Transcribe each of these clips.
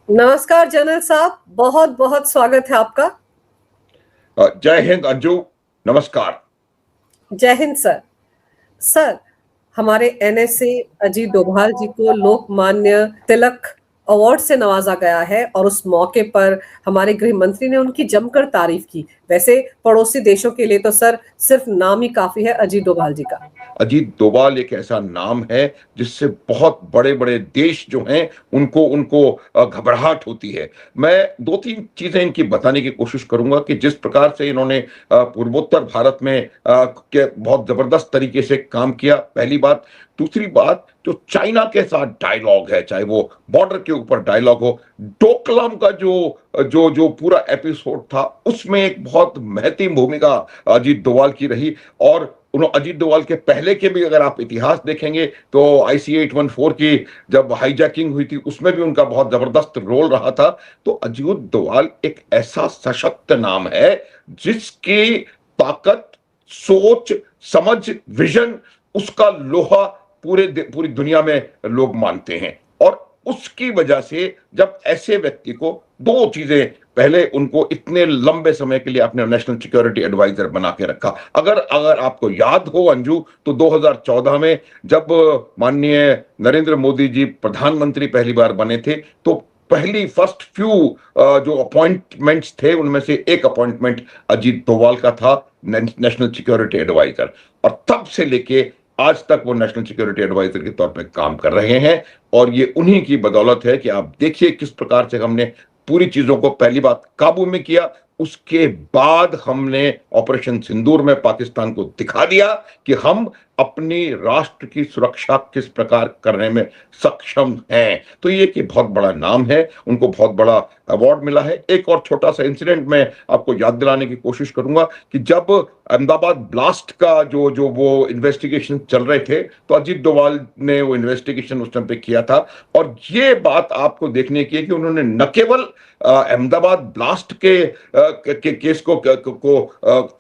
नमस्कार जनरल साहब, बहुत बहुत स्वागत है आपका। जय हिंद अंजू। नमस्कार। जय हिंद सर। सर, हमारे एनएसए अजीत डोभाल जी को लोकमान्य तिलक अवार्ड से नवाजा गया है और उस मौके पर हमारे गृह मंत्री ने उनकी जमकर तारीफ की। वैसे पड़ोसी देशों के लिए तो सर सिर्फ नाम ही काफी है अजीत डोभाल जी का। अजीत डोभाल एक ऐसा नाम है जिससे बहुत बड़े बड़े देश जो हैं उनको उनको घबराहट होती है। मैं दो तीन चीजें इनकी बताने की कोशिश करूंगा कि जिस प्रकार से इन्होंने पूर्वोत्तर भारत में के बहुत जबरदस्त तरीके से काम किया, पहली बात। दूसरी बात, जो चाइना के साथ डायलॉग है, चाहे वो बॉर्डर के ऊपर डायलॉग हो, डोकलाम का जो जो जो पूरा एपिसोड था, उसमें एक बहुत महत्वपूर्ण भूमिका अजीत डोभाल की रही। और अजीत डोभाल के पहले के भी अगर आप इतिहास देखेंगे तो IC-814 की जब हाईजैकिंग हुई थी उसमें भी उनका बहुत जबरदस्त रोल रहा था। तो अजीत डोभाल एक ऐसा सशक्त नाम है जिसकी ताकत, सोच, समझ, विजन, उसका लोहा पूरी दुनिया में लोग मानते हैं। और उसकी वजह से जब ऐसे व्यक्ति को दो चीजें, पहले उनको इतने लंबे समय के लिए अपने नेशनल सिक्योरिटी एडवाइजर बना के रखा। अगर अगर आपको याद हो अंजू, तो 2014 में जब माननीय नरेंद्र मोदी जी प्रधानमंत्री पहली बार बने थे, तो पहली फर्स्ट फ्यू जो अपॉइंटमेंट्स थे उनमें से एक अपॉइंटमेंट अजीत डोभाल का था, नेशनल सिक्योरिटी एडवाइजर। और तब से लेके आज तक वो नेशनल सिक्योरिटी एडवाइजर के तौर पे काम कर रहे हैं। और ये उन्हीं की बदौलत है कि आप देखिए किस प्रकार से हमने पूरी चीजों को पहली बात काबू में किया, उसके बाद हमने ऑपरेशन सिंदूर में पाकिस्तान को दिखा दिया कि हम अपनी राष्ट्र की सुरक्षा किस प्रकार करने में सक्षम हैं। तो ये कि बहुत बड़ा नाम है, उनको बहुत बड़ा अवार्ड मिला है। एक और छोटा सा इंसिडेंट मैं आपको याद दिलाने की कोशिश करूंगा कि जब अहमदाबाद ब्लास्ट का जो जो वो इन्वेस्टिगेशन चल रहे थे, तो अजीत डोभाल ने वो इन्वेस्टिगेशन उस टाइम पे किया था। और ये बात आपको देखने की है कि उन्होंने न केवल अहमदाबाद ब्लास्ट के केस को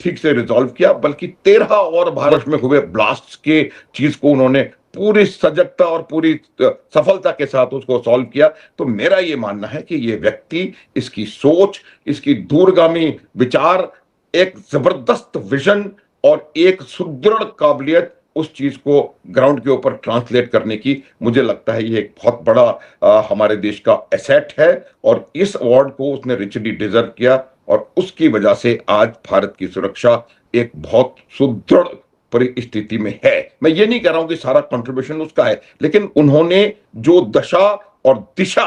ठीक से रिजॉल्व किया, बल्कि 13 और भारत में हुए ब्लास्ट के चीज को उन्होंने पूरी सजगता और पूरी सफलता के साथ उसको सॉल्व किया। तो मेरा ये मानना है कि ये व्यक्ति, इसकी सोच, इसकी दूरगामी विचार, एक जबरदस्त विजन और एक सुदृढ़ काबिलियत उस चीज को ग्राउंड के ऊपर ट्रांसलेट करने की, मुझे लगता है ये एक बहुत बड़ा हमारे देश का एसेट है। और इस अवार्ड को उसने रिचली डिजर्व किया और उसकी वजह से आज भारत की सुरक्षा एक बहुत सुदृढ़ परिस्थिति में है। मैं ये नहीं कह रहा हूं कि सारा कंट्रीब्यूशन उसका है, लेकिन उन्होंने जो दशा और दिशा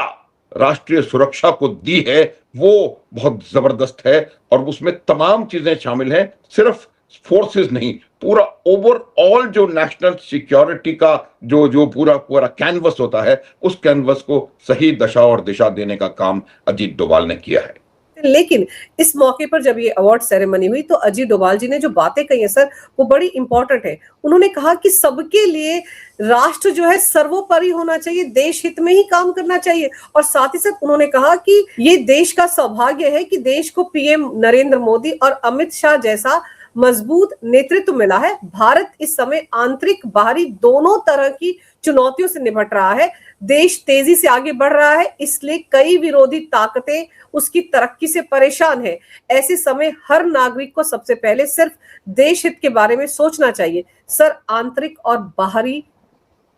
राष्ट्रीय सुरक्षा को दी है वो बहुत जबरदस्त है। और उसमें तमाम चीजें शामिल हैं, सिर्फ फोर्सेस नहीं, पूरा ओवरऑल जो नेशनल सिक्योरिटी का जो जो पूरा पूरा कैनवस होता है, उस कैनवस को सही दशा और दिशा देने का काम अजीत डोभाल ने किया है। लेकिन इस मौके पर जब ये अवार्ड सेरेमनी हुई तो अजीत डोभाल जी ने जो बातें कही है सर, वो बड़ी इंपॉर्टेंट है। उन्होंने कहा कि सबके लिए राष्ट्र जो है सर्वोपरि होना चाहिए, देश हित में ही काम करना चाहिए। और साथ ही साथ उन्होंने कहा कि ये देश का सौभाग्य है कि देश को पीएम नरेंद्र मोदी और अमित शाह जैसा मजबूत नेतृत्व मिला है। भारत इस समय आंतरिक बाहरी दोनों तरह की चुनौतियों से निपट रहा है। देश तेजी से आगे बढ़ रहा है, इसलिए कई विरोधी ताकतें उसकी तरक्की से परेशान है। ऐसे समय हर नागरिक को सबसे पहले सिर्फ देश हित के बारे में सोचना चाहिए। सर, आंतरिक और बाहरी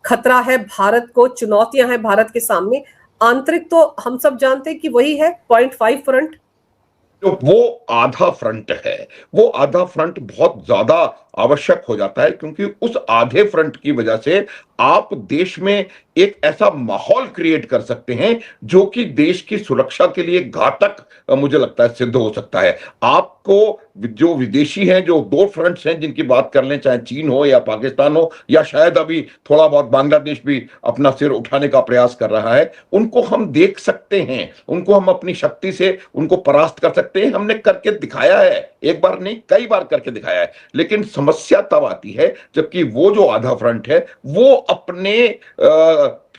खतरा है भारत को, चुनौतियां हैं भारत के सामने। आंतरिक तो हम सब जानते हैं कि वही है 0.5 फ्रंट। तो वो आधा फ्रंट है, वो आधा फ्रंट बहुत ज्यादा आवश्यक हो जाता है, क्योंकि उस आधे फ्रंट की वजह से आप देश में एक ऐसा माहौल क्रिएट कर सकते हैं जो कि देश की सुरक्षा के लिए घातक मुझे लगता है सिद्ध हो सकता है। आपको जो विदेशी हैं, जो दो फ्रंट्स हैं जिनकी बात कर लें, चाहे चीन हो या पाकिस्तान हो या शायद अभी थोड़ा बहुत बांग्लादेश भी अपना सिर उठाने का प्रयास कर रहा है, उनको हम देख सकते हैं, उनको हम अपनी शक्ति से उनको परास्त कर सकते हैं। हमने करके दिखाया है, एक बार नहीं कई बार करके दिखाया है। लेकिन समस्या तब आती है जबकि वो जो आधा फ्रंट है वो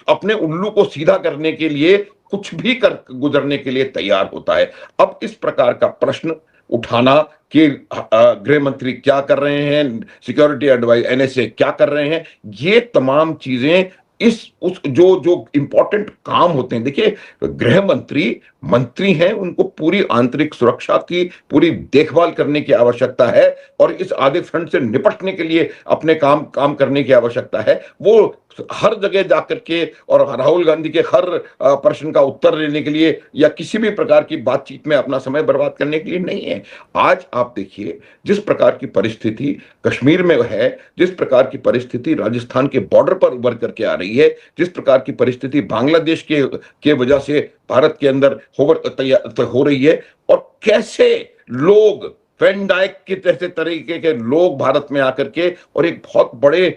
अपने उल्लू को सीधा करने के लिए कुछ भी कर गुजरने के लिए तैयार होता है। अब इस प्रकार का प्रश्न उठाना कि गृह मंत्री क्या कर रहे हैं, सिक्योरिटी एडवाइस एनएसए क्या कर रहे हैं, ये तमाम चीजें इस उस जो जो इंपॉर्टेंट काम होते हैं, देखिए गृह मंत्री मंत्री हैं, उनको पूरी आंतरिक सुरक्षा की पूरी देखभाल करने की आवश्यकता है और इस आधे फ्रंट से निपटने के लिए अपने काम काम करने की आवश्यकता है। वो हर जगह जाकर के और राहुल गांधी के हर प्रश्न का उत्तर लेने के लिए या किसी भी प्रकार की बातचीत में अपना समय बर्बाद करने के लिए नहीं है। आज आप देखिए जिस प्रकार की परिस्थिति कश्मीर में है, जिस प्रकार की परिस्थिति राजस्थान के बॉर्डर पर उभर करके आ रही है, जिस प्रकार की परिस्थिति बांग्लादेश के वजह से भारत के अंदर हो रही है, और कैसे लोग वेन डाइक के जैसे तरीके के लोग भारत में आकर के और एक बहुत बड़े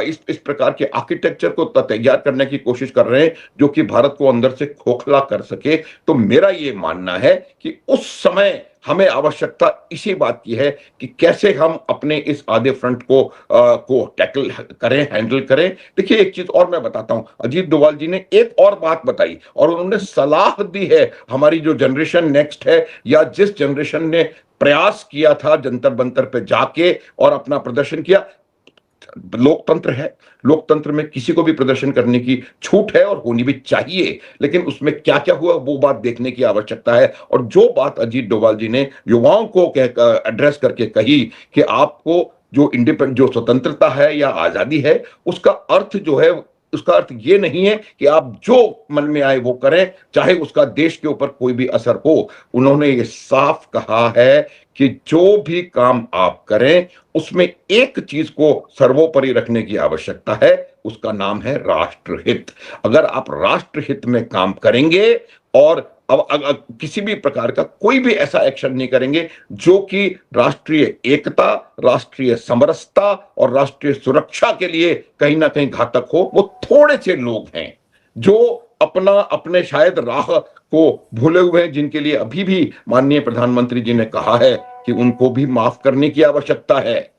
इस प्रकार के आर्किटेक्चर को तैयार करने की कोशिश कर रहे हैं जो कि भारत को अंदर से खोखला कर सके। तो मेरा ये मानना है कि उस समय हमें आवश्यकता इसी बात की है कि कैसे हम अपने इस आधे फ्रंट को टैकल करें, हैंडल करें। देखिए एक चीज और मैं बताता हूं, अजीत डोभाल जी ने एक और बात बताई और उन्होंने सलाह दी है हमारी जो जनरेशन नेक्स्ट है या जिस जनरेशन ने प्रयास किया था जंतर मंतर पे जाके और अपना प्रदर्शन किया। लोकतंत्र है, लोकतंत्र में किसी को भी प्रदर्शन करने की छूट है और होनी भी चाहिए, लेकिन उसमें क्या क्या हुआ वो बात देखने की आवश्यकता है। और जो बात अजीत डोभाल जी ने युवाओं को एड्रेस करके कही कि आपको जो स्वतंत्रता है या आजादी है, उसका अर्थ जो है, उसका अर्थ ये नहीं है कि आप जो मन में आए वो करें, चाहे उसका देश के ऊपर कोई भी असर हो। उन्होंने ये साफ कहा है कि जो भी काम आप करें उसमें एक चीज को सर्वोपरि रखने की आवश्यकता है, उसका नाम है राष्ट्रहित। अगर आप राष्ट्रहित में काम करेंगे और अब किसी भी प्रकार का कोई भी ऐसा एक्शन नहीं करेंगे जो कि राष्ट्रीय एकता, राष्ट्रीय समरसता और राष्ट्रीय सुरक्षा के लिए कहीं ना कहीं घातक हो, वो थोड़े से लोग हैं जो अपने शायद राह को भूले हुए हैं, जिनके लिए अभी भी माननीय प्रधानमंत्री जी ने कहा है कि उनको भी माफ करने की आवश्यकता है।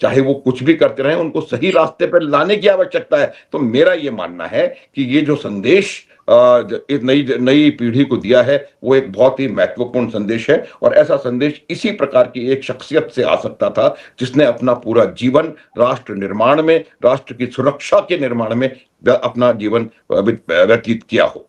चाहे वो कुछ भी करते रहे, उनको सही रास्ते पर लाने की आवश्यकता है। तो मेरा ये मानना है कि ये जो संदेश एक नई पीढ़ी को दिया है वो एक बहुत ही महत्वपूर्ण संदेश है, और ऐसा संदेश इसी प्रकार की एक शख्सियत से आ सकता था जिसने अपना पूरा जीवन राष्ट्र निर्माण में, राष्ट्र की सुरक्षा के निर्माण में अपना जीवन व्यतीत किया हो।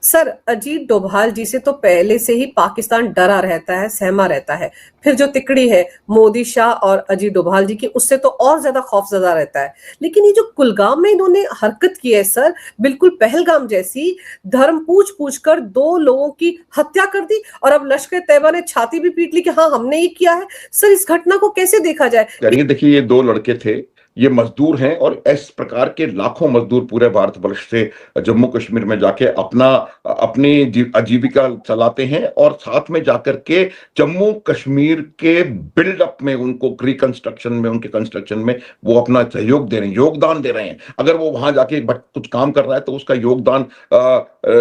सर, अजीत डोभाल जी से तो पहले से ही पाकिस्तान डरा रहता है, सहमा रहता है। फिर जो तिकड़ी है मोदी शाह और अजीत डोभाल जी की, उससे तो और ज्यादा खौफजदा रहता है। लेकिन ये जो कुलगाम में इन्होंने हरकत की है सर, बिल्कुल पहलगाम जैसी, धर्म पूछ पूछ कर 2 लोगों की हत्या कर दी और अब लश्कर तैयबा ने छाती भी पीट ली कि हाँ हमने ये किया है। सर इस घटना को कैसे देखा जाए? यानी देखिए ये 2 लड़के थे, ये मजदूर हैं और इस प्रकार के लाखों मजदूर पूरे भारतवर्ष से जम्मू कश्मीर में जाके अपनी आजीविका चलाते हैं और साथ में जाकर के जम्मू कश्मीर के बिल्डअप में, उनको रिकंस्ट्रक्शन में, उनके कंस्ट्रक्शन में वो अपना सहयोग दे रहे हैं, योगदान दे रहे हैं। अगर वो वहां जाके कुछ काम कर रहा है तो उसका योगदान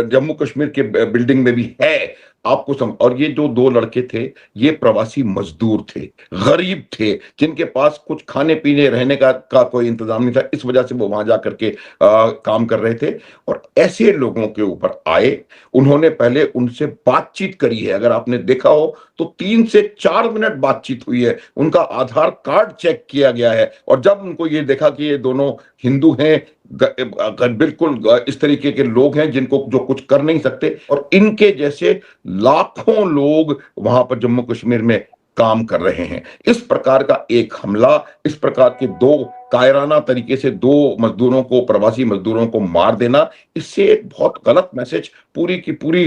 जम्मू कश्मीर के बिल्डिंग में भी है। और ये जो 2 लड़के थे ये प्रवासी मजदूर थे, गरीब थे, जिनके पास कुछ खाने पीने रहने का कोई इंतजाम नहीं था, इस वजह से वो वहां जाकर के काम कर रहे थे। और ऐसे लोगों के ऊपर आए, उन्होंने पहले उनसे बातचीत करी है। अगर आपने देखा हो तो 3 से 4 मिनट बातचीत हुई है, उनका आधार कार्ड चेक किया गया है, और जब उनको ये देखा कि ये दोनों हिंदू हैं, बिल्कुल इस तरीके के लोग हैं जिनको जो कुछ कर नहीं सकते, और इनके जैसे लाखों लोग वहां पर जम्मू कश्मीर में काम कर रहे हैं, इस प्रकार का एक हमला, इस प्रकार के 2 कायराना तरीके से 2 मजदूरों को, प्रवासी मजदूरों को मार देना, इससे एक बहुत गलत मैसेज पूरी की पूरी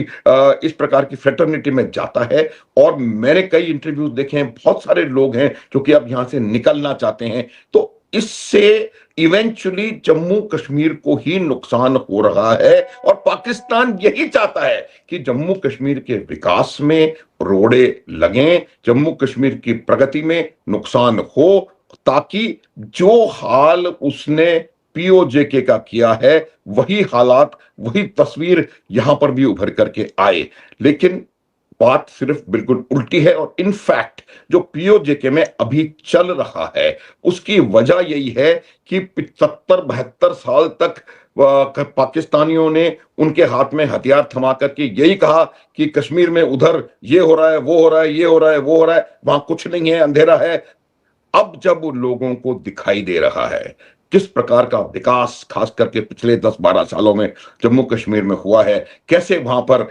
इस प्रकार की फ्रेटर्निटी में जाता है। और मैंने कई इंटरव्यूज देखे हैं, बहुत सारे लोग हैं जो कि अब यहां से निकलना चाहते हैं। तो इससे इवेंचुअली जम्मू कश्मीर को ही नुकसान हो रहा है, और पाकिस्तान यही चाहता है कि जम्मू कश्मीर के विकास में रोड़े लगें, जम्मू कश्मीर की प्रगति में नुकसान हो, ताकि जो हाल उसने पीओजेके का किया है वही हालात, वही तस्वीर यहां पर भी उभर करके आए। लेकिन बात सिर्फ बिल्कुल उल्टी है, और इनफैक्ट जो पीओजेके में अभी चल रहा है उसकी वजह यही है कि 75-72 साल तक पाकिस्तानियों ने उनके हाथ में हथियार थमा करके यही कहा कि कश्मीर में उधर ये हो रहा है, वो हो रहा है, ये हो रहा है, वो हो रहा है, वहां कुछ नहीं है, अंधेरा है। अब जब लोगों को दिखाई दे रहा है किस प्रकार का विकास खास करके पिछले 10-12 सालों में जम्मू कश्मीर में हुआ है, कैसे वहां पर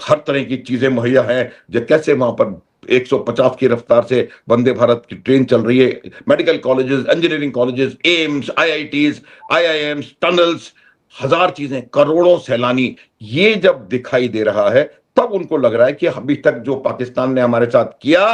हर तरह की चीजें मुहैया हैं, कैसे वहां पर 150 की रफ्तार से वंदे भारत की ट्रेन चल रही है, medical colleges, engineering colleges, AIIMS, IITs, IIMs, tunnels, हजार चीजें, करोड़ों सैलानी, ये जब दिखाई दे रहा है तब उनको लग रहा है कि अभी तक जो पाकिस्तान ने हमारे साथ किया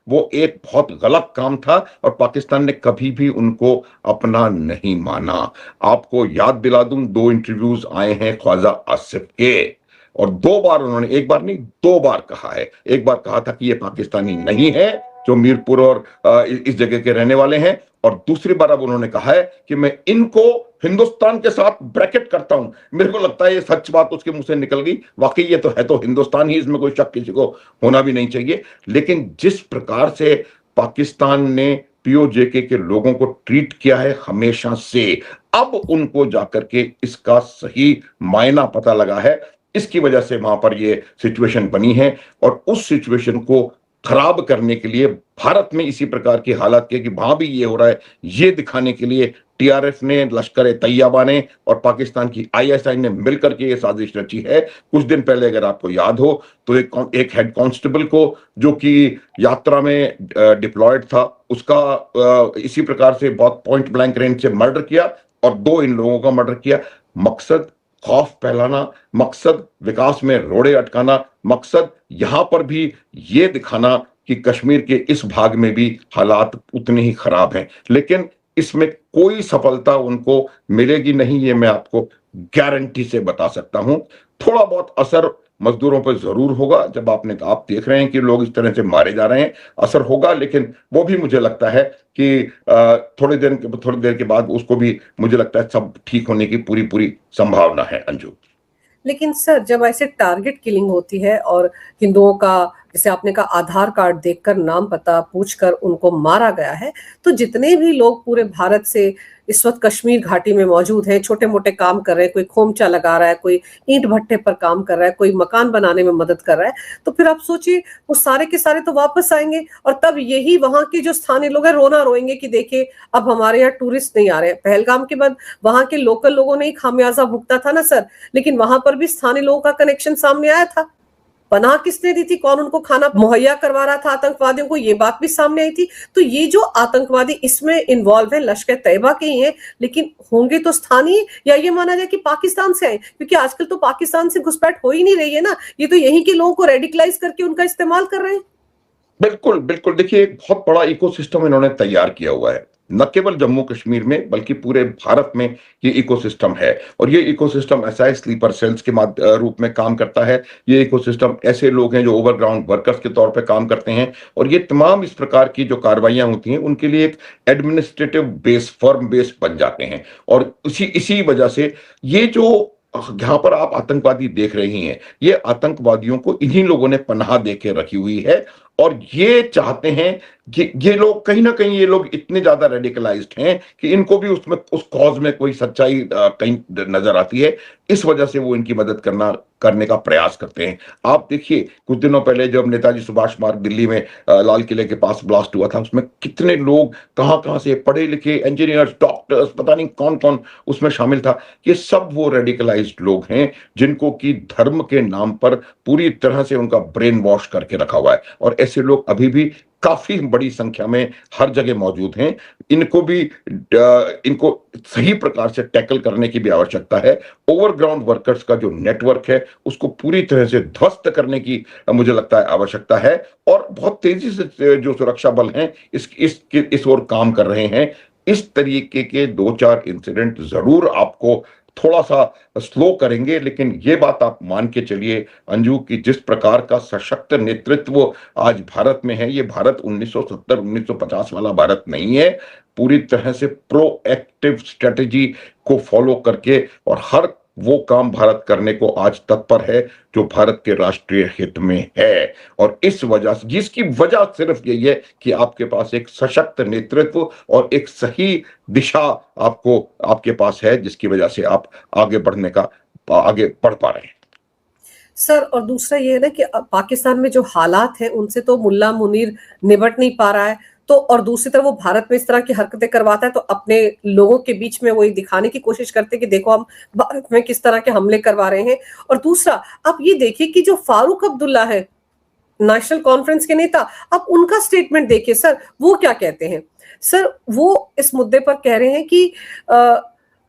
वो एक बहुत गलत काम था और पाकिस्तान ने कभी भी उनको अपना नहीं माना। आपको याद दिला दूं, 2 इंटरव्यूज आए हैं ख्वाजा आसिफ के और 2 बार उन्होंने, एक बार नहीं 2 बार कहा है। एक बार कहा था कि ये पाकिस्तानी नहीं है जो मीरपुर और इस जगह के रहने वाले हैं, और दूसरी बार अब उन्होंने कहा है कि मैं इनको हिंदुस्तान के साथ ब्रैकेट करता हूं। मेरे को लगता है ये सच बात उसके मुंह से निकल गई, वाकई ये तो है तो हिंदुस्तान ही, इसमें कोई शक किसी को होना भी नहीं चाहिए। लेकिन जिस प्रकार से पाकिस्तान ने पीओजेके के लोगों को ट्रीट किया है हमेशा से, अब उनको जाकर के इसका सही मायना पता लगा है, इसकी वजह से वहां पर ये सिचुएशन बनी है। और उस सिचुएशन को खराब करने के लिए भारत में इसी प्रकार की हालात के कि वहां भी ये हो रहा है, ये दिखाने के लिए टीआरएस ने, लश्कर ए तैयबा ने और पाकिस्तान की आईएसआई ने मिलकर के ये साजिश रची है। कुछ दिन पहले अगर आपको याद हो तो एक हेड कांस्टेबल को जो कि यात्रा में डिप्लॉयड था, उसका इसी प्रकार से बहुत पॉइंट ब्लैंक रेंज से मर्डर किया और 2 इन लोगों का मर्डर किया। मकसद खौफ फैलाना, मकसद विकास में रोड़े अटकाना, मकसद यहां पर भी ये दिखाना कि कश्मीर के इस भाग में भी हालात उतने ही खराब हैं। लेकिन इसमें कोई सफलता उनको मिलेगी नहीं, ये मैं आपको गारंटी से बता सकता हूं। थोड़ा बहुत असर मजदूरों पर जरूर होगा, जब आप देख रहे हैं कि लोग इस तरह से मारे जा रहे हैं, असर होगा, लेकिन वो भी मुझे लगता है कि थोड़ी देर के बाद उसको भी मुझे लगता है सब ठीक होने की पूरी पूरी संभावना है। अंजू, लेकिन सर जब ऐसे टारगेट किलिंग होती है और हिंदुओं का, जैसे आपने कहा, आधार कार्ड देखकर नाम पता पूछकर उनको मारा गया है, तो जितने भी लोग पूरे भारत से इस वक्त कश्मीर घाटी में मौजूद हैं, छोटे मोटे काम कर रहे हैं, कोई खोमचा लगा रहा है, कोई ईंट भट्टे पर काम कर रहा है, कोई मकान बनाने में मदद कर रहा है, तो फिर आप सोचिए वो सारे के सारे तो वापस आएंगे और तब यही वहां के जो स्थानीय लोग हैं रोना रोएंगे कि देखिए अब हमारे यहाँ टूरिस्ट नहीं आ रहे हैं। पहलगाम के बाद वहां के लोकल लोगों ने ही खामियाजा भुगता था ना सर, लेकिन वहां पर भी स्थानीय लोगों का कनेक्शन सामने आया था। पनाह किसने दी थी, कौन उनको खाना मुहैया करवा रहा था आतंकवादियों को, ये बात भी सामने आई थी। तो ये जो आतंकवादी इसमें इन्वॉल्व है लश्कर तैयबा के ही हैं, लेकिन होंगे तो स्थानीय, या ये माना जाए कि पाकिस्तान से आए, क्योंकि आजकल तो पाकिस्तान से घुसपैठ हो ही नहीं रही है ना, ये तो यहीं के लोगों को रेडिकलाइज करके उनका इस्तेमाल कर रहे हैं। बिल्कुल बिल्कुल, देखिए एक बहुत बड़ा इकोसिस्टम इन्होंने तैयार किया हुआ है, न केवल जम्मू कश्मीर में बल्कि पूरे भारत में ये इकोसिस्टम है। और ये इकोसिस्टम ऐसा है, स्लीपर सेल्स के रूप में काम करता है। ये इकोसिस्टम ऐसे लोग हैं जो ओवरग्राउंड वर्कर्स के तौर पे काम करते हैं, और ये तमाम इस प्रकार की जो कार्रवाइयां होती हैं उनके लिए एक एडमिनिस्ट्रेटिव बेस, फर्म बेस बन जाते हैं। और इसी वजह से ये जो यहाँ पर आप आतंकवादी देख रही हैं, ये आतंकवादियों को इन्हीं लोगों ने पनाह दे के रखी हुई है। और ये चाहते हैं कि ये लोग कहीं ना कहीं, ये लोग इतने ज्यादा रेडिकलाइज्ड हैं कि इनको भी उसमें, उस कॉज में कोई सच्चाई कहीं नजर आती है, इस वजह से वो इनकी मदद करने का प्रयास करते हैं। आप देखिए कुछ दिनों पहले जब नेताजी सुभाष मार्ग दिल्ली में लाल किले के पास ब्लास्ट हुआ था, उसमें कितने लोग कहां कहां से, पढ़े लिखे इंजीनियर्स, डॉक्टर्स, पता नहीं कौन कौन उसमें शामिल था। ये सब वो रेडिकलाइज्ड लोग हैं जिनको कि धर्म के नाम पर पूरी तरह से उनका ब्रेन वॉश करके रखा हुआ है, और ऐसे लोग अभी भी काफी बड़ी संख्या में हर जगह मौजूद हैं। इनको सही प्रकार से टैकल करने की भी आवश्यकता है। ओवरग्राउंड वर्कर्स का जो नेटवर्क है उसको पूरी तरह से ध्वस्त करने की मुझे लगता है आवश्यकता है, और बहुत तेजी से जो सुरक्षा बल हैं इस ओर काम कर रहे हैं। इस तरीके के 2-4 इंसिडेंट जरूर आपको थोड़ा सा स्लो करेंगे, लेकिन ये बात आप मान के चलिए अंजू कि जिस प्रकार का सशक्त नेतृत्व आज भारत में है, ये भारत 1970-1950 वाला भारत नहीं है। पूरी तरह से प्रोएक्टिव स्ट्रेटेजी को फॉलो करके और हर वो काम भारत करने को आज तत्पर है जो भारत के राष्ट्रीय हित में है। और इस वजह से, जिसकी वजह सिर्फ यही है कि आपके पास एक सशक्त नेतृत्व और एक सही दिशा आपके पास है, जिसकी वजह से आप आगे बढ़ पा रहे हैं। सर और दूसरा ये है ना कि पाकिस्तान में जो हालात हैं उनसे तो मुल्ला मुनीर निबट नहीं पा रहा है, तो और दूसरी तरफ वो भारत में इस तरह की हरकतें करवाता है, तो अपने लोगों के बीच में वो ये दिखाने की कोशिश करते हैं कि देखो हम भारत में किस तरह के हमले करवा रहे हैं। और दूसरा, आप ये देखिए कि जो फारूक अब्दुल्ला है, नेशनल कॉन्फ्रेंस के नेता, आप उनका स्टेटमेंट देखिए सर, वो क्या कहते हैं। सर वो इस मुद्दे पर कह रहे हैं कि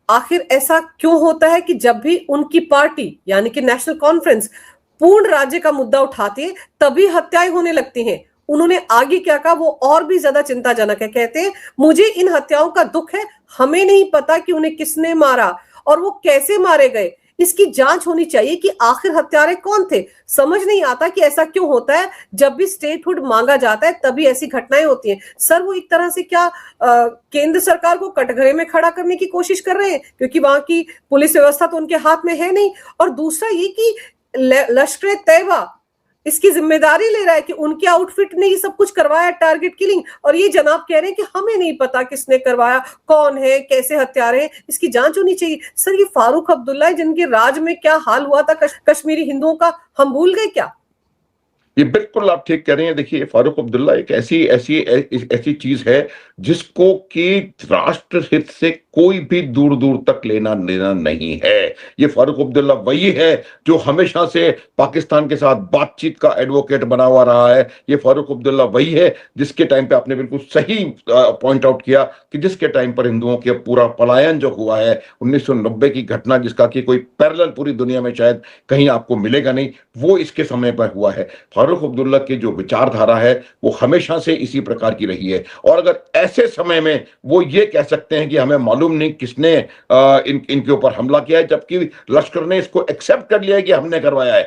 आखिर ऐसा क्यों होता है कि जब भी उनकी पार्टी यानी कि नेशनल कॉन्फ्रेंस पूर्ण राज्य का मुद्दा उठाती है तभी हत्याएं होने लगती हैं। उन्होंने आगे क्या कहा वो और भी ज्यादा चिंताजनक है। कहते हैं मुझे इन हत्याओं का दुख है, हमें नहीं पता कि उन्हें किसने मारा और वो कैसे मारे गए। इसकी जांच होनी चाहिए कि आखिर हत्यारे कौन थे। समझ नहीं आता कि ऐसा क्यों होता है, जब भी स्टेटहुड मांगा जाता है तभी ऐसी घटनाएं होती हैं। सर वो एक तरह से क्या केंद्र सरकार को कटघरे में खड़ा करने की कोशिश कर रहे हैं, क्योंकि वहां की पुलिस व्यवस्था तो उनके हाथ में है नहीं। और दूसरा ये कि लश्कर तैयबा इसकी जिम्मेदारी ले रहा है कि उनके आउटफिट ने ये सब कुछ करवाया, टारगेट किलिंग, और ये जनाब कह रहे हैं कि हमें नहीं पता किसने करवाया, कौन है, कैसे हत्यारे हैं, इसकी जांच होनी चाहिए। सर ये फारूक अब्दुल्ला है जिनके राज में क्या हाल हुआ था कश्मीरी हिंदुओं का, हम भूल गए क्या? ये बिल्कुल आप ठीक कह रहे हैं। देखिए, फारूक अब्दुल्ला एक ऐसी ऐसी ऐसी चीज है जिसको कि राष्ट्र हित से कोई भी दूर दूर तक लेना देना नहीं है। ये फारूक अब्दुल्ला वही है जो हमेशा से पाकिस्तान के साथ बातचीत का एडवोकेट बना हुआ रहा है। ये फारूक अब्दुल्ला वही है जिसके टाइम पे आपने बिल्कुल सही पॉइंट आउट किया कि जिसके टाइम पर हिंदुओं के पूरा पलायन जो हुआ है 1990 की घटना, जिसका कि कोई पैरेलल पूरी दुनिया में शायद कहीं आपको मिलेगा नहीं, वो इसके समय पर हुआ है। फारूक अब्दुल्ला की जो विचारधारा है वो हमेशा से इसी प्रकार की रही है। और अगर ऐसे समय में वो ये कह सकते हैं कि हमें मालूम नहीं किसने इनके ऊपर हमला किया है, जबकि लश्कर ने इसको एक्सेप्ट कर लिया है कि हमने करवाया है,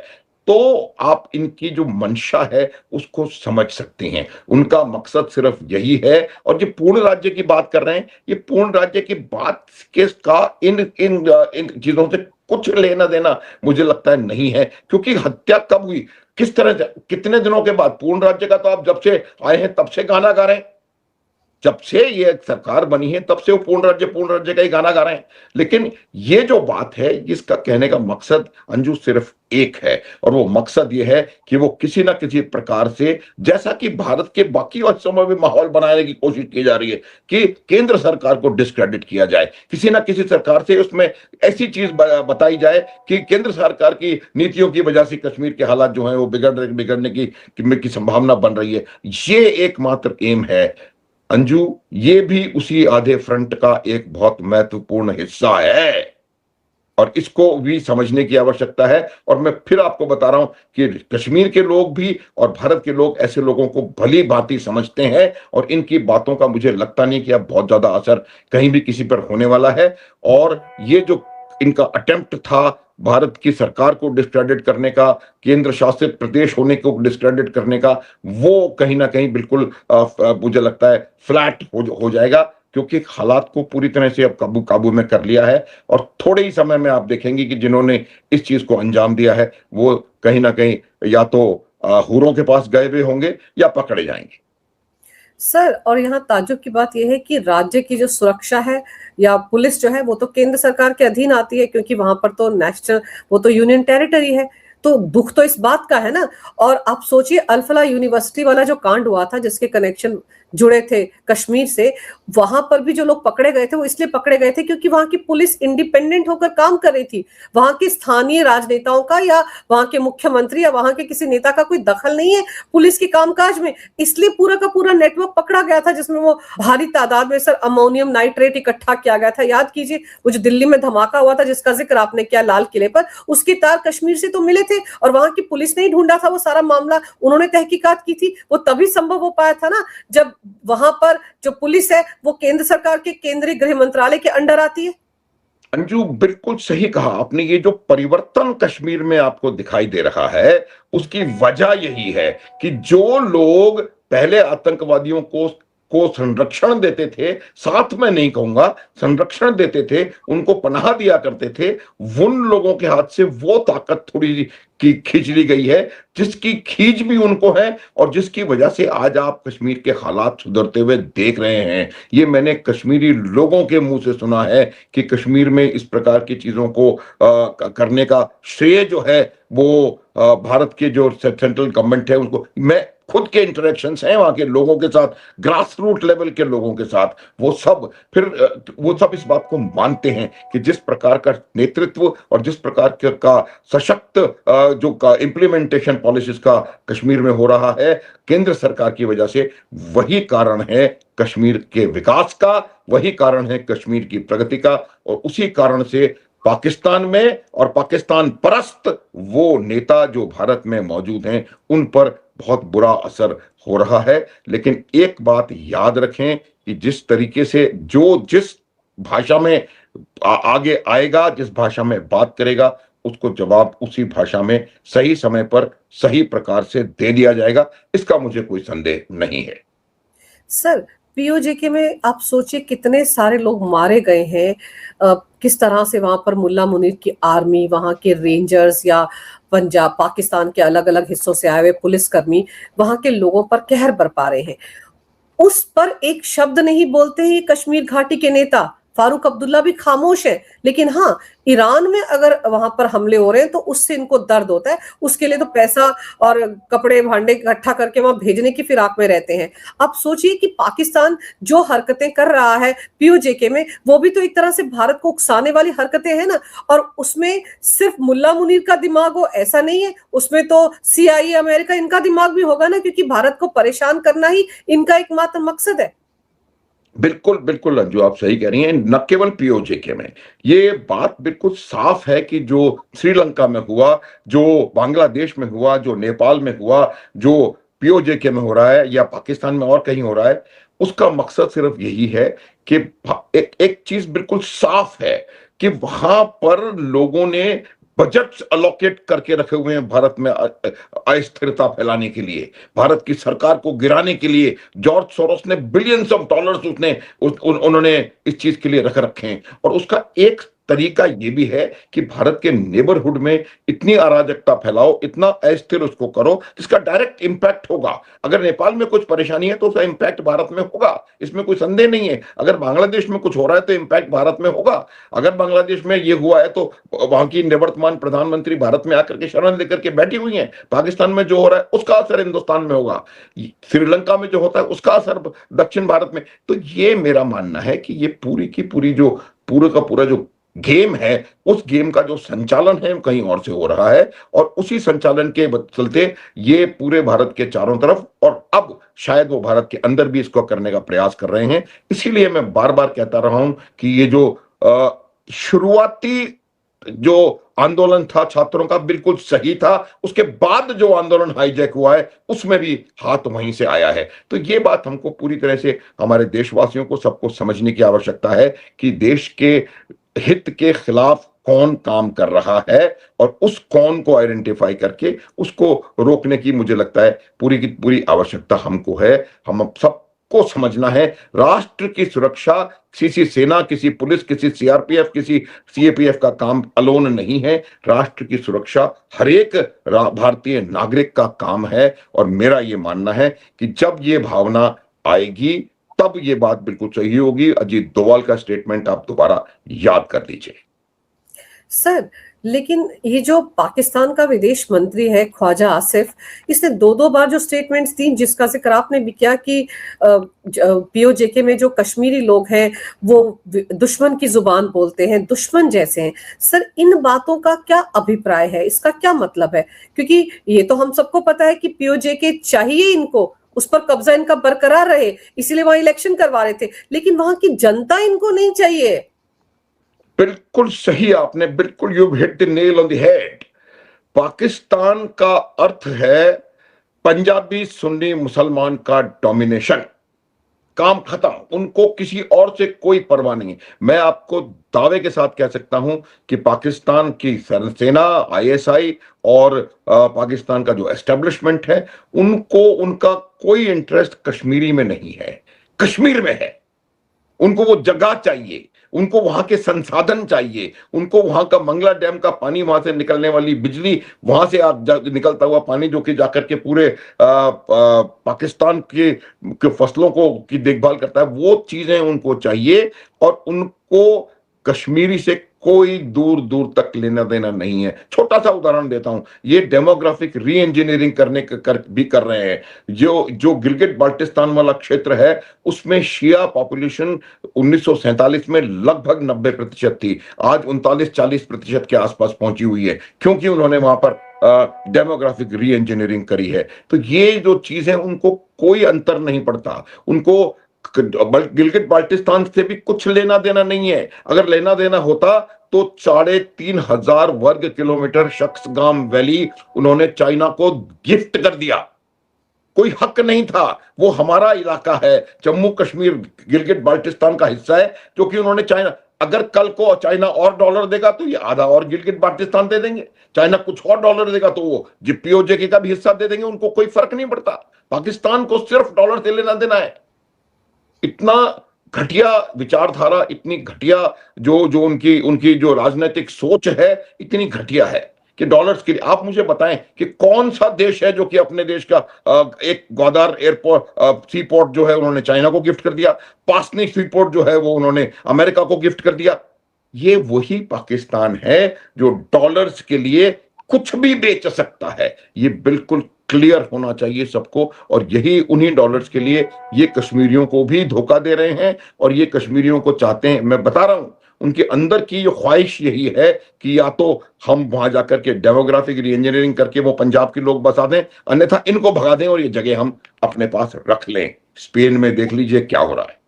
तो आप इनकी जो मंशा है उसको समझ सकते हैं। उनका मकसद सिर्फ यही है। और जो पूर्ण राज्य की बात कर रहे हैं, ये पूर्ण राज्य की बात के का इन इन इन चीजों से कुछ लेना देना मुझे लगता है नहीं है। क्योंकि हत्या कब हुई, किस तरह से, कितने दिनों के बाद? पूर्ण राज्य का तो आप जब से आए हैं तब से गाना गा रहे हैं, जब से ये सरकार बनी है तब से वो पूर्ण राज्य का ही गाना गा रहे हैं। लेकिन ये जो बात है, इसका कहने का मकसद अंजू सिर्फ एक है, और वो मकसद ये है कि वो किसी ना किसी प्रकार से, जैसा कि भारत के बाकी हिस्सों में भी माहौल बनाने की कोशिश की जा रही है कि केंद्र सरकार को डिस्क्रेडिट किया जाए, किसी ना किसी सरकार से उसमें ऐसी चीज बताई जाए कि केंद्र सरकार की नीतियों की वजह से कश्मीर के हालात जो है वो बिगड़ने की संभावना बन रही है। ये एकमात्र एम है अंजू। ये भी उसी आधे फ्रंट का एक बहुत महत्वपूर्ण हिस्सा है और इसको भी समझने की आवश्यकता है। और मैं फिर आपको बता रहा हूं कि कश्मीर के लोग भी और भारत के लोग ऐसे लोगों को भली भांति समझते हैं, और इनकी बातों का मुझे लगता नहीं कि अब बहुत ज्यादा असर कहीं भी किसी पर होने वाला है। और ये जो इनका अटेम्प्ट था भारत की सरकार को डिस्क्रेडिट करने का, केंद्र शासित प्रदेश होने को डिस्क्रेडिट करने का, वो कहीं ना कहीं बिल्कुल मुझे लगता है फ्लैट हो जाएगा, क्योंकि हालात को पूरी तरह से अब काबू में कर लिया है। और थोड़े ही समय में आप देखेंगे कि जिन्होंने इस चीज को अंजाम दिया है वो कहीं ना कहीं या तो हुरों के पास गए हुए होंगे या पकड़े जाएंगे। सर और यहाँ ताज्जुब की बात यह है कि राज्य की जो सुरक्षा है या पुलिस जो है वो तो केंद्र सरकार के अधीन आती है, क्योंकि वहां पर तो नेशनल, वो तो यूनियन टेरिटरी है। तो दुख तो इस बात का है ना। और आप सोचिए अल-फलाह यूनिवर्सिटी वाला जो कांड हुआ था जिसके कनेक्शन जुड़े थे कश्मीर से, वहां पर भी जो लोग पकड़े गए थे वो इसलिए पकड़े गए थे क्योंकि वहां की पुलिस इंडिपेंडेंट होकर काम कर रही थी। वहां के स्थानीय राजनेताओं का या वहां के मुख्यमंत्री या वहां के किसी नेता का कोई दखल नहीं है पुलिस के कामकाज में, इसलिए पूरा का पूरा नेटवर्क पकड़ा गया था जिसमें वो भारी तादाद में सर अमोनियम नाइट्रेट इकट्ठा किया गया था। याद कीजिए वो जो दिल्ली में धमाका हुआ था जिसका जिक्र आपने किया लाल किले पर, उसके तार कश्मीर से तो मिले थे और वहां की पुलिस ने ही ढूंढा था वो सारा मामला, उन्होंने तहकीकात की थी। वो तभी संभव हो पाया था ना जब वहां पर जो पुलिस है वो केंद्र सरकार के केंद्रीय गृह मंत्रालय के अंडर आती है। अंजू बिल्कुल सही कहा आपने। ये जो परिवर्तन कश्मीर में आपको दिखाई दे रहा है उसकी वजह यही है कि जो लोग पहले आतंकवादियों को संरक्षण देते थे, साथ में नहीं कहूंगा, संरक्षण देते थे, उनको पनाह दिया करते थे, उन लोगों के हाथ से वो ताकत थोड़ी की खींच ली गई है, जिसकी खींच भी उनको है और जिसकी वजह से आज आप कश्मीर के हालात सुधरते हुए देख रहे हैं। ये मैंने कश्मीरी लोगों के मुंह से सुना है कि कश्मीर में इस प्रकार की चीजों को करने का श्रेय जो है वो भारत के जो सेंट्रल गवर्नमेंट है उसको, मैं खुद के इंटरेक्शंस हैं वहां के लोगों के साथ, ग्रास रूट लेवल के लोगों के साथ, वो सब फिर वो सब इस बात को मानते हैं कि जिस प्रकार का नेतृत्व और जिस प्रकार का सशक्त जो का इम्प्लीमेंटेशन पॉलिसीज का कश्मीर में हो रहा है केंद्र सरकार की वजह से, वही कारण है कश्मीर के विकास का, वही कारण है कश्मीर की प्रगति का, और उसी कारण से पाकिस्तान में और पाकिस्तान परस्त वो नेता जो भारत में मौजूद हैं उन पर बहुत बुरा असर हो रहा है। लेकिन एक बात याद रखें कि जिस तरीके से जो जिस भाषा में आगे आएगा, जिस भाषा में बात करेगा, उसको जवाब उसी भाषा में सही समय पर सही प्रकार से दे दिया जाएगा, इसका मुझे कोई संदेह नहीं है। सर, पीओजेके में आप सोचिए कितने सारे लोग मारे गए हैं। किस तरह से वहां पर मुल्ला मुनीर की आर्मी, वहां के रेंजर्स या पंजाब पाकिस्तान के अलग अलग हिस्सों से आए हुए पुलिसकर्मी वहां के लोगों पर कहर बरपा रहे हैं। उस पर एक शब्द नहीं बोलते हैं कश्मीर घाटी के नेता। फारूक अब्दुल्ला भी खामोश है, लेकिन हाँ, ईरान में अगर वहां पर हमले हो रहे हैं तो उससे इनको दर्द होता है। उसके लिए तो पैसा और कपड़े भांडे इकट्ठा करके वहां भेजने की फिराक में रहते हैं। आप सोचिए कि पाकिस्तान जो हरकतें कर रहा है पीओजेके में, वो भी तो एक तरह से भारत को उकसाने वाली हरकतें हैं ना। और उसमें सिर्फ मुल्ला मुनीर का दिमाग हो ऐसा नहीं है, उसमें तो सीआईए अमेरिका इनका दिमाग भी होगा ना, क्योंकि भारत को परेशान करना ही इनका एकमात्र मकसद है। बिल्कुल बिल्कुल अंजू, आप सही कह रही हैं। न केवल पीओजेके में, ये बात बिल्कुल साफ है कि जो श्रीलंका में हुआ, जो बांग्लादेश में हुआ, जो नेपाल में हुआ, जो पीओजेके में हो रहा है या पाकिस्तान में और कहीं हो रहा है, उसका मकसद सिर्फ यही है कि एक चीज बिल्कुल साफ है कि वहां पर लोगों ने बजट अलोकेट करके रखे हुए हैं भारत में अस्थिरता फैलाने के लिए, भारत की सरकार को गिराने के लिए। जॉर्ज सोरोस ने बिलियंस ऑफ डॉलर्स उन्होंने इस चीज के लिए रख रखे हैं, और उसका एक तरीका यह भी है कि भारत के नेबरहुड में इतनी अराजकता फैलाओ, इतना अस्थिर उसको करो जिसका डायरेक्ट इंपैक्ट होगा। अगर नेपाल में कुछ परेशानी है तो उसका इंपैक्ट भारत में होगा, इसमें कोई संदेह नहीं है। अगर बांग्लादेश में कुछ हो रहा है तो इंपैक्ट भारत में होगा। अगर बांग्लादेश में ये हुआ है तो वहां की निवर्तमान प्रधानमंत्री भारत में आकर के शरण लेकर के बैठी हुई है। पाकिस्तान में जो हो रहा है उसका असर हिंदुस्तान में होगा, श्रीलंका में जो होता है उसका असर दक्षिण भारत में। तो ये मेरा मानना है कि ये पूरी की पूरी जो पूरा का पूरा जो गेम है, उस गेम का जो संचालन है कहीं और से हो रहा है, और उसी संचालन के चलते ये पूरे भारत के चारों तरफ, और अब शायद वो भारत के अंदर भी इसको करने का प्रयास कर रहे हैं। इसीलिए मैं बार बार कहता रहा हूं कि ये जो शुरुआती जो आंदोलन था छात्रों का बिल्कुल सही था, उसके बाद जो आंदोलन हाईजैक हुआ है उसमें भी हाथ वहीं से आया है। तो ये बात हमको पूरी तरह से हमारे देशवासियों को सबको समझने की आवश्यकता है कि देश के हित के खिलाफ कौन काम कर रहा है, और उस कौन को आइडेंटिफाई करके उसको रोकने की मुझे लगता है पूरी की पूरी आवश्यकता हमको है। हम सबको समझना है राष्ट्र की सुरक्षा किसी सेना, किसी पुलिस, किसी सीआरपीएफ, किसी सीएपीएफ का काम अलोन नहीं है। राष्ट्र की सुरक्षा हर एक भारतीय नागरिक का काम है, और मेरा ये मानना है कि जब ये भावना आएगी तब ये बात बिल्कुल सही होगी। अजीत डोभाल का स्टेटमेंट आप दोबारा याद कर लीजिए। सर, लेकिन ये जो पाकिस्तान का विदेश मंत्री है ख्वाजा आसिफ, इसने दो बार जो स्टेटमेंट्स दी, जिसका जिक्र आपने भी किया कि पीओजेके में जो कश्मीरी लोग हैं वो दुश्मन की जुबान बोलते हैं, दुश्मन जैसे हैं। सर, इन बातों का क्या अभिप्राय है, इसका क्या मतलब है? क्योंकि ये तो हम सबको पता है कि पीओजेके चाहिए इनको, उस पर कब्जा इनका बरकरार रहे, इसीलिए वहां इलेक्शन करवा रहे थे, लेकिन वहां की जनता इनको नहीं चाहिए। बिल्कुल सही आपने, बिल्कुल you hit the nail on the head. Pakistan का अर्थ है पंजाबी सुन्नी मुसलमान का डोमिनेशन, काम खत्म, उनको किसी और से कोई परवाह नहीं। मैं आपको दावे के साथ कह सकता हूं कि पाकिस्तान की सेना, आईएसआई और पाकिस्तान का जो एस्टेब्लिशमेंट है, उनको उनका कोई इंटरेस्ट कश्मीरी में नहीं है, कश्मीर में है। उनको वो जगह चाहिए, उनको वहां के संसाधन चाहिए, उनको वहां का मंगला डैम का पानी, वहां से निकलने वाली बिजली, वहां से निकलता हुआ पानी जो कि जाकर के पूरे पाकिस्तान के फसलों को की देखभाल करता है, वो चीजें उनको चाहिए। और उनको कश्मीरी से कोई दूर दूर तक लेना देना नहीं है। छोटा सा उदाहरण देता हूं, ये डेमोग्राफिक री इंजीनियरिंग भी कर रहे हैं। जो जो गिलगिट बाल्टिस्तान वाला क्षेत्र है, उसमें शिया पॉपुलेशन 1947 में लगभग 90% थी, आज 39-40% के आसपास पहुंची हुई है, क्योंकि उन्होंने वहां पर डेमोग्राफिक री इंजीनियरिंग करी है। तो ये जो चीज है, उनको कोई अंतर नहीं पड़ता, उनको गिलगिट बाल्टिस्तान से भी कुछ लेना देना नहीं है। अगर लेना देना होता तो 3,500 वर्ग किलोमीटर शक्सगाम वैली उन्होंने चाइना को गिफ्ट कर दिया। कोई हक नहीं था, वो हमारा इलाका है, जम्मू कश्मीर गिलगिट बाल्टिस्तान का हिस्सा है, जो कि उन्होंने चाइना, अगर कल को चाइना और डॉलर देगा तो ये आधा और गिलगिट बाल्टिस्तान दे देंगे, चाइना कुछ और डॉलर देगा तो वो पीओजे का भी हिस्सा दे देंगे, उनको कोई फर्क नहीं पड़ता। पाकिस्तान को सिर्फ डॉलर से लेना देना है। इतना घटिया विचारधारा, इतनी घटिया जो जो उनकी उनकी जो राजनीतिक सोच है, इतनी घटिया है कि डॉलर्स के लिए। आप मुझे बताएं कि कौन सा देश है जो कि अपने देश का एक ग्वादार एयरपोर्ट सी पोर्ट जो है उन्होंने चाइना को गिफ्ट कर दिया, पासनी सी पोर्ट जो है वो उन्होंने अमेरिका को गिफ्ट कर दिया। ये वही पाकिस्तान है जो डॉलर्स के लिए कुछ भी बेच सकता है। ये बिल्कुल क्लियर होना चाहिए सबको, और यही उन्हीं डॉलर्स के लिए ये कश्मीरियों को भी धोखा दे रहे हैं, और ये कश्मीरियों को चाहते हैं, मैं बता रहा हूं, उनके अंदर की जो ख्वाहिश यही है कि या तो हम वहां जाकर के डेमोग्राफिक री इंजीनियरिंग करके वो पंजाब के लोग बसा दें, अन्यथा इनको भगा दें और ये जगह हम अपने पास रख लें। स्पेन में देख लीजिए क्या हो रहा है।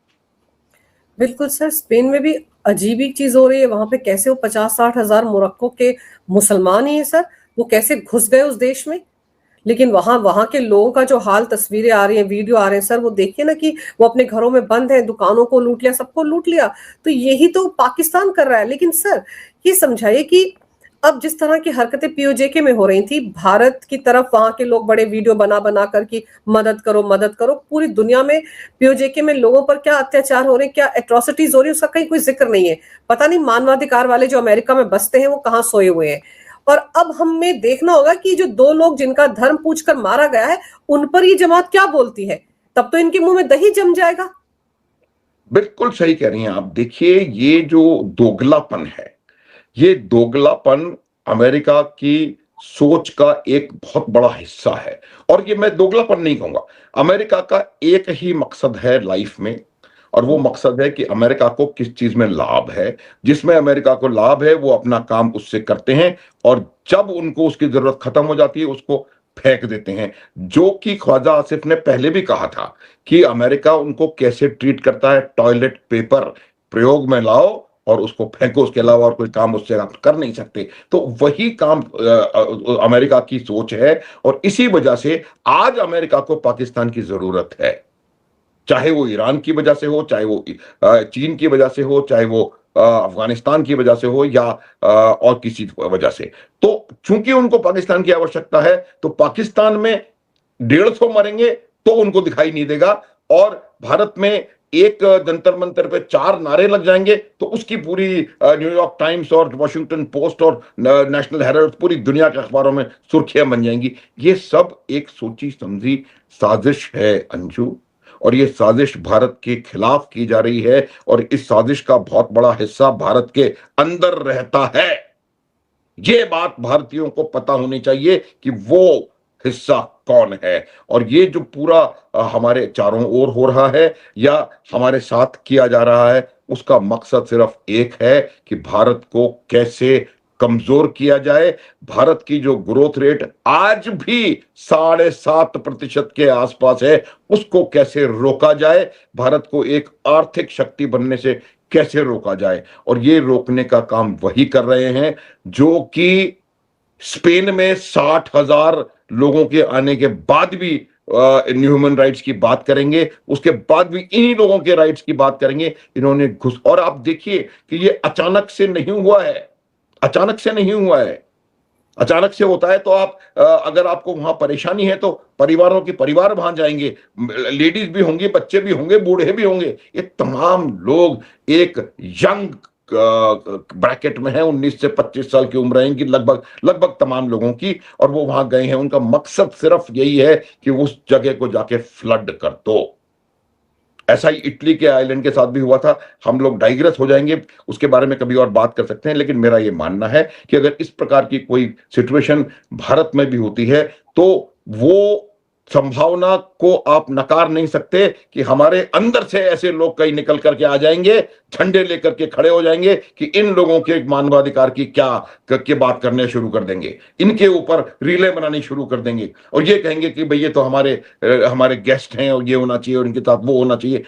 बिल्कुल सर, स्पेन में भी अजीब ही चीज हो रही है। वहां पे कैसे वो 50-60 हजार मोरक्को के मुसलमान ही है सर, वो कैसे घुस गए उस देश में। लेकिन वहां वहां के लोगों का जो हाल, तस्वीरें आ रही हैं, वीडियो आ रहे हैं सर, वो देखिए ना कि वो अपने घरों में बंद है, दुकानों को लूट लिया, सबको लूट लिया। तो यही तो पाकिस्तान कर रहा है। लेकिन सर ये समझाइए कि अब जिस तरह की हरकतें पीओजेके में हो रही थी, भारत की तरफ वहां के लोग बड़े वीडियो बना बना कर की मदद करो मदद करो, पूरी दुनिया में पीओजेके में लोगों पर क्या अत्याचार हो रहे हैं, क्या एट्रोसिटीज हो रही है, उसका कहीं कोई जिक्र नहीं है। पता नहीं मानवाधिकार वाले जो अमेरिका में बसते हैं वो कहाँ सोए हुए हैं। और अब हमें देखना होगा कि जो 2 लोग जिनका धर्म पूछकर मारा गया है, उन पर ये जमात क्या बोलती है, तब तो इनके मुंह में दही जम जाएगा। बिल्कुल सही कह रही हैं आप। देखिए, ये जो दोगलापन है, ये दोगलापन अमेरिका की सोच का एक बहुत बड़ा हिस्सा है। और ये मैं दोगलापन नहीं कहूंगा, अमेरिका का एक ही मकसद है लाइफ में, और वो मकसद है कि अमेरिका को किस चीज में लाभ है। जिसमें अमेरिका को लाभ है वो अपना काम उससे करते हैं, और जब उनको उसकी जरूरत खत्म हो जाती है उसको फेंक देते हैं। जो कि ख्वाजा आसिफ ने पहले भी कहा था कि अमेरिका उनको कैसे ट्रीट करता है, टॉयलेट पेपर प्रयोग में लाओ और उसको फेंको, उसके अलावा और कोई काम उससे आप कर नहीं सकते। तो वही काम अमेरिका की सोच है, और इसी वजह से आज अमेरिका को पाकिस्तान की जरूरत है। चाहे वो ईरान की वजह से हो, चाहे वो चीन की वजह से हो, चाहे वो अफगानिस्तान की वजह से हो, या और किसी वजह से। तो चूंकि उनको पाकिस्तान की आवश्यकता है, तो पाकिस्तान में 150 मरेंगे तो उनको दिखाई नहीं देगा, और भारत में एक जंतर मंतर पे 4 नारे लग जाएंगे तो उसकी पूरी न्यूयॉर्क टाइम्स और वॉशिंगटन पोस्ट और नेशनल हेराल्ड, पूरी दुनिया के अखबारों में सुर्खियां बन जाएंगी। ये सब एक सोची समझी साजिश है अंजू, और ये साजिश भारत के खिलाफ की जा रही है, और इस साजिश का बहुत बड़ा हिस्सा भारत के अंदर रहता है। ये बात भारतीयों को पता होनी चाहिए कि वो हिस्सा कौन है। और ये जो पूरा हमारे चारों ओर हो रहा है या हमारे साथ किया जा रहा है, उसका मकसद सिर्फ एक है कि भारत को कैसे कमजोर किया जाए। भारत की जो ग्रोथ रेट आज भी 7.5% के आसपास है, उसको कैसे रोका जाए, भारत को एक आर्थिक शक्ति बनने से कैसे रोका जाए। और ये रोकने का काम वही कर रहे हैं जो कि स्पेन में 60,000 लोगों के आने के बाद भी ह्यूमन राइट्स की बात करेंगे, उसके बाद भी इन्हीं लोगों के राइट्स की बात करेंगे। इन्होंने और आप देखिए कि ये अचानक से नहीं हुआ है, अचानक से नहीं हुआ है। अचानक से होता है तो आप अगर आपको वहां परेशानी है तो परिवारों के परिवार वहां जाएंगे, लेडीज भी होंगी, बच्चे भी होंगे, बूढ़े भी होंगे, ये तमाम लोग एक यंग ब्रैकेट में है, 19 से 25 साल की उम्र है इनकी, लगभग लगभग तमाम लोगों की, और वो वहां गए हैं। उनका मकसद सिर्फ यही है कि उस जगह को जाके फ्लड कर दो। ऐसा ही इटली के आइलैंड के साथ भी हुआ था। हम लोग डाइग्रेस हो जाएंगे, उसके बारे में कभी और बात कर सकते हैं, लेकिन मेरा ये मानना है कि अगर इस प्रकार की कोई सिचुएशन भारत में भी होती है तो वो संभावना को आप नकार नहीं सकते कि हमारे अंदर से ऐसे लोग कहीं निकल करके आ जाएंगे, झंडे लेकर के खड़े हो जाएंगे कि इन लोगों के मानवाधिकार की क्या की बात करने शुरू कर देंगे, इनके ऊपर रीले बनानी शुरू कर देंगे और ये कहेंगे कि भाई ये तो हमारे गेस्ट हैं और ये होना चाहिए और इनके साथ वो होना चाहिए।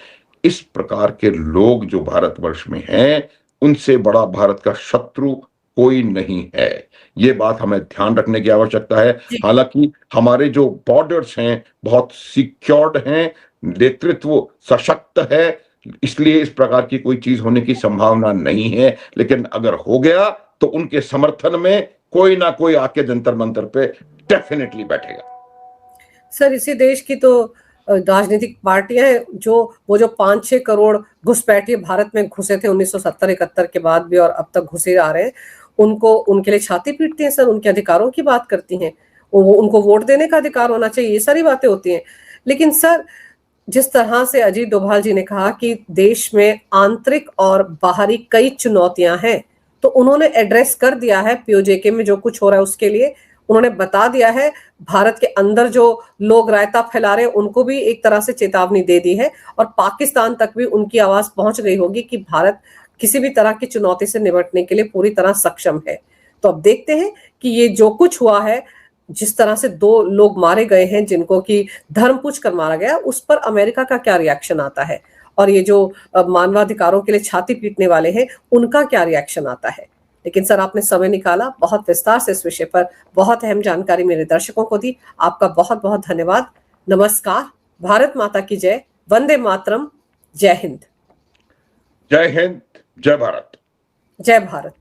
इस प्रकार के लोग जो भारतवर्ष में हैं, उनसे बड़ा भारत का शत्रु कोई नहीं है। ये बात हमें ध्यान रखने की आवश्यकता है। जी हालांकि हमारे जो बॉर्डर्स हैं बहुत सिक्योर्ड हैं, नेतृत्व सशक्त है, इसलिए इस प्रकार की कोई चीज होने की संभावना नहीं है। लेकिन अगर हो गया तो उनके समर्थन में कोई ना कोई आके जंतर मंतर पे डेफिनेटली बैठेगा। सर, इसी देश की तो राजनीतिक पार्टियां हैं जो वो जो 5-6 करोड़ घुसपैठिए भारत में घुसे थे 1970-71 के बाद भी और अब तक घुसे आ रहे हैं, उनको उनके लिए छाती पीटती हैं सर, उनके अधिकारों की बात करती हैं, वो उनको वोट देने का अधिकार होना चाहिए, ये सारी बातें होती हैं। लेकिन सर, जिस तरह से अजीत डोभाल जी ने कहा कि देश में आंतरिक और बाहरी कई चुनौतियां हैं, तो उन्होंने एड्रेस कर दिया है पीओजेके में जो कुछ हो रहा है उसके लिए। उन्होंने बता दिया है, भारत के अंदर जो लोग रायता फैला रहे हैं उनको भी एक तरह से चेतावनी दे दी है और पाकिस्तान तक भी उनकी आवाज पहुंच गई होगी कि भारत किसी भी तरह की चुनौती से निपटने के लिए पूरी तरह सक्षम है। तो अब देखते हैं कि ये जो कुछ हुआ है, जिस तरह से 2 लोग मारे गए हैं जिनको कि धर्म पूछ कर मारा गया, उस पर अमेरिका का क्या रिएक्शन आता है और ये जो मानवाधिकारों के लिए छाती पीटने वाले हैं उनका क्या रिएक्शन आता है। लेकिन सर, आपने समय निकाला, बहुत विस्तार से इस विषय पर बहुत अहम जानकारी मेरे दर्शकों को दी। आपका बहुत बहुत धन्यवाद। नमस्कार। भारत माता की जय। वंदे मातरम। जय हिंद। जय हिंद। जय भारत। जय भारत।